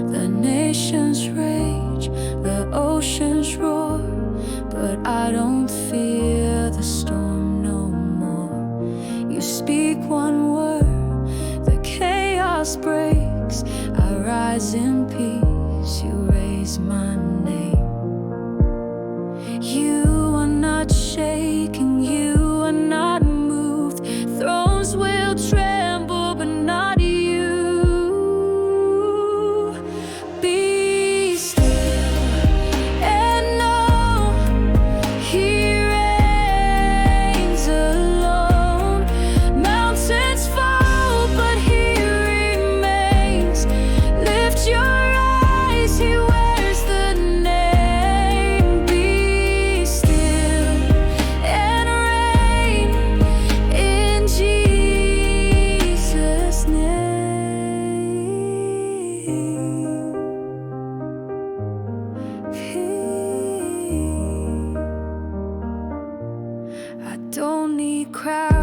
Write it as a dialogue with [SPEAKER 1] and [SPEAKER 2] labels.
[SPEAKER 1] The nations rage, the oceans roar, but I don't fear the storm no more. You speak one word, the chaos breaks. I rise in peace, you raise my name. You are not shaken, you are not moved. Thrones will tremble, but not you. Be still and know He reigns alone. Mountains fall, but He remains. Lift your eyes, He wears the name. Be still and reign in Jesus' name. I don't need crowds.